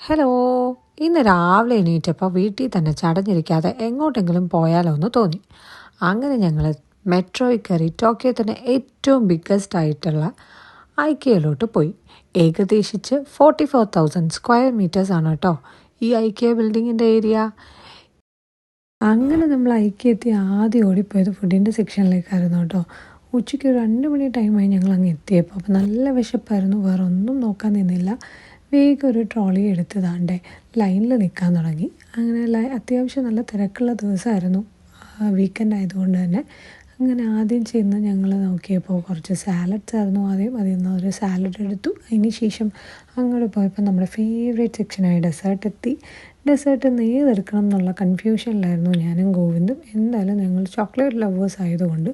Hello. ഇന്ന് രാവിലെ എണീറ്റപ്പോൾ വീട്ടിൽ തന്നെ ചടഞ്ഞിരിക്കാതെ എങ്ങോട്ടെങ്കിലും പോയാലോ എന്ന് തോന്നി. അങ്ങനെ ഞങ്ങൾ മെട്രോയിൽ കയറി ടോക്കിയോ തന്നെ ഏറ്റവും ബിഗ്ഗസ്റ്റ് ആയിട്ടുള്ള ഐക്കിയയിലോട്ട് പോയി. ഏകദേശിച്ച് 44,000 സ്ക്വയർ മീറ്റേഴ്സ് ആണ് കേട്ടോ ഈ ഐക്കിയ ബിൽഡിങ്ങിൻ്റെ ഏരിയ. അങ്ങനെ നമ്മൾ ഐക്കിയ എത്തി ആദ്യം ഓടിപ്പോയത് ഫുഡിൻ്റെ സെക്ഷനിലേക്കായിരുന്നു കേട്ടോ. ഉച്ചയ്ക്ക് 2 മണി ടൈമായി ഞങ്ങൾ അങ്ങ് എത്തിയപ്പോൾ. അപ്പോൾ നല്ല വിശപ്പായിരുന്നു, വേറെ ഒന്നും നോക്കാൻ നിന്നില്ല. വേഗം ഒരു ട്രോളി എടുത്തതാണ്ടേ ലൈനിൽ നിൽക്കാൻ തുടങ്ങി. അങ്ങനെ അത്യാവശ്യം നല്ല തിരക്കുള്ള ദിവസമായിരുന്നു, വീക്കെൻഡ് ആയതുകൊണ്ട് തന്നെ. അങ്ങനെ ആദ്യം ചെന്ന് ഞങ്ങൾ നോക്കിയപ്പോൾ കുറച്ച് സാലഡ്സ് ആയിരുന്നു ആദ്യം. അതിൽ നിന്ന് ഒരു സാലഡ് എടുത്തു. അതിന് ശേഷം അങ്ങോട്ട് പോയപ്പോൾ നമ്മുടെ ഫേവറേറ്റ് സെക്ഷനായ ഡെസേർട്ട് എത്തി. ഡെസേർട്ട് ഏതെടുക്കണം എന്നുള്ള കൺഫ്യൂഷനിലായിരുന്നു ഞാനും ഗോവിന്ദും. എന്തായാലും ഞങ്ങൾ ചോക്ലേറ്റ് ലവേഴ്സ് ആയതുകൊണ്ട്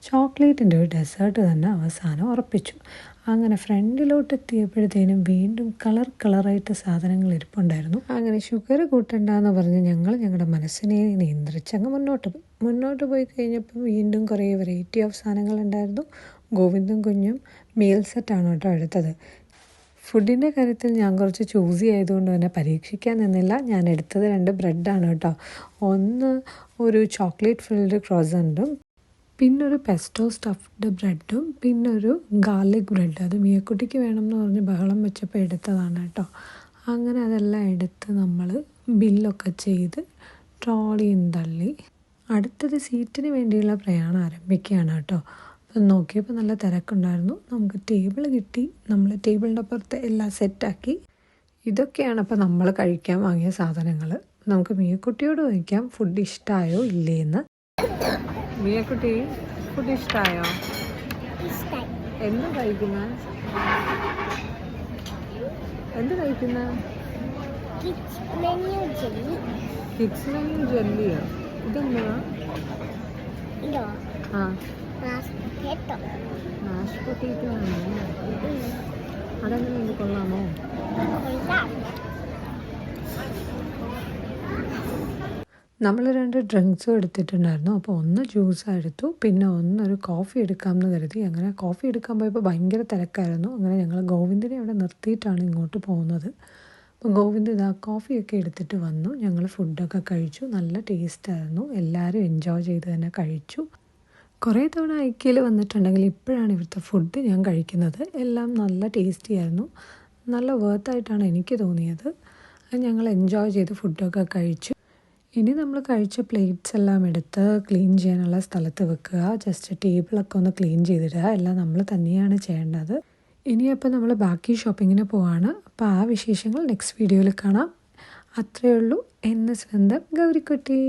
ചോക്ലേറ്റിൻ്റെ ഒരു ഡെസേർട്ട് തന്നെ അവസാനം ഉറപ്പിച്ചു. അങ്ങനെ ഫ്രണ്ടിലോട്ട് എത്തിയപ്പോഴത്തേനും വീണ്ടും കളറായിട്ട് സാധനങ്ങൾ ഇരിപ്പുണ്ടായിരുന്നു. അങ്ങനെ ഷുഗർ കൂട്ടണ്ടെന്ന് പറഞ്ഞ് ഞങ്ങൾ ഞങ്ങളുടെ മനസ്സിനെ നിയന്ത്രിച്ചങ്ങ് മുന്നോട്ട് പോയി കഴിഞ്ഞപ്പം വീണ്ടും കുറേ വെറൈറ്റി ഓഫ് സാധനങ്ങളുണ്ടായിരുന്നു. ഗോവിന്ദും കുഞ്ഞും മീൽ സെറ്റാണ് കേട്ടോ എടുത്തത്. ഫുഡിൻ്റെ കാര്യത്തിൽ ഞാൻ കുറച്ച് ചൂസി ആയതുകൊണ്ട് തന്നെ പരീക്ഷിക്കാൻ നിന്നില്ല. ഞാൻ എടുത്തത് 2 ബ്രെഡാണ് കേട്ടോ. ഒന്ന് ഒരു ചോക്ലേറ്റ് ഫിൽഡ് ക്രോസൻറ്റും, പിന്നൊരു പെസ്റ്റോ സ്റ്റഫ്ഡ് ബ്രെഡും, പിന്നൊരു ഗാർലിക് ബ്രെഡ്. അത് മിയക്കുട്ടിക്ക് വേണമെന്ന് പറഞ്ഞ് ബഹളം വെച്ചപ്പോൾ എടുത്തതാണ് കേട്ടോ. അങ്ങനെ അതെല്ലാം എടുത്ത് നമ്മൾ ബില്ലൊക്കെ ചെയ്ത് ട്രോളിയും തള്ളി അടുത്തത് സീറ്റിന് വേണ്ടിയുള്ള പ്രയാണം ആരംഭിക്കുകയാണ് കേട്ടോ. അപ്പം നോക്കിയപ്പോൾ നല്ല തിരക്കുണ്ടായിരുന്നു. നമുക്ക് ടേബിൾ കിട്ടി. നമ്മൾ ടേബിളിൻ്റെ അപ്പുറത്ത് എല്ലാം സെറ്റാക്കി. ഇതൊക്കെയാണ് അപ്പോൾ നമ്മൾ കഴിക്കാൻ വാങ്ങിയ സാധനങ്ങൾ. നമുക്ക് മിയക്കുട്ടിയോട് ചോദിക്കാം ഫുഡ് ഇഷ്ടമായോ ഇല്ലേന്ന്. മിയക്കുട്ടി, ഫുഡ് ഇഷ്ടമായോ? എന്ത് കഴിക്കുന്ന കിഡ്സ് മെനു ജെല്ലിയോ? ഇതെന്താ? മാഷ് പൊട്ടേറ്റോ ആണോ? അതെങ്ങനെ കൊള്ളാമോ? നമ്മൾ 2 ഡ്രിങ്ക്സും എടുത്തിട്ടുണ്ടായിരുന്നു. അപ്പോൾ ഒന്ന് ജ്യൂസ് എടുത്തു, പിന്നെ ഒന്നൊരു കോഫി എടുക്കാമെന്ന് കരുതി. അങ്ങനെ കോഫി എടുക്കാൻ പോയപ്പോൾ ഭയങ്കര തിരക്കായിരുന്നു. അങ്ങനെ ഞങ്ങൾ ഗോവിന്ദിനെ അവിടെ നിർത്തിയിട്ടാണ് ഇങ്ങോട്ട് പോകുന്നത്. അപ്പോൾ ഗോവിന്ദ് ഇതാ കോഫിയൊക്കെ എടുത്തിട്ട് വന്നു. ഞങ്ങൾ ഫുഡൊക്കെ കഴിച്ചു. നല്ല ടേസ്റ്റായിരുന്നു. എല്ലാവരും എൻജോയ് ചെയ്ത് തന്നെ കഴിച്ചു. കുറേ തവണ ഐക്കിയയിൽ വന്നിട്ടുണ്ടെങ്കിൽ ഇപ്പോഴാണ് ഇവിടുത്തെ ഫുഡ് ഞാൻ കഴിക്കുന്നത്. എല്ലാം നല്ല ടേസ്റ്റി ആയിരുന്നു. നല്ല വേർത്തായിട്ടാണ് എനിക്ക് തോന്നിയത്. അത് ഞങ്ങൾ എൻജോയ് ചെയ്ത് ഫുഡൊക്കെ കഴിച്ചു. ഇനി നമ്മൾ കഴിച്ച പ്ലേറ്റ്സ് എല്ലാം എടുത്ത് ക്ലീൻ ചെയ്യാനുള്ള സ്ഥലത്ത് വെക്കുക. ജസ്റ്റ് ടേബിളൊക്കെ ഒന്ന് ക്ലീൻ ചെയ്തിടുക. എല്ലാം നമ്മൾ തന്നെയാണ് ചെയ്യേണ്ടത്. ഇനിയപ്പോൾ നമ്മൾ ബാക്കി ഷോപ്പിങ്ങിന് പോവാണ്. അപ്പോൾ ആ വിശേഷങ്ങൾ നെക്സ്റ്റ് വീഡിയോയിൽ കാണാം. അത്രയേ ഉള്ളൂ. എന്നെ സ്വന്തം ഗൗരിക്കുട്ടി.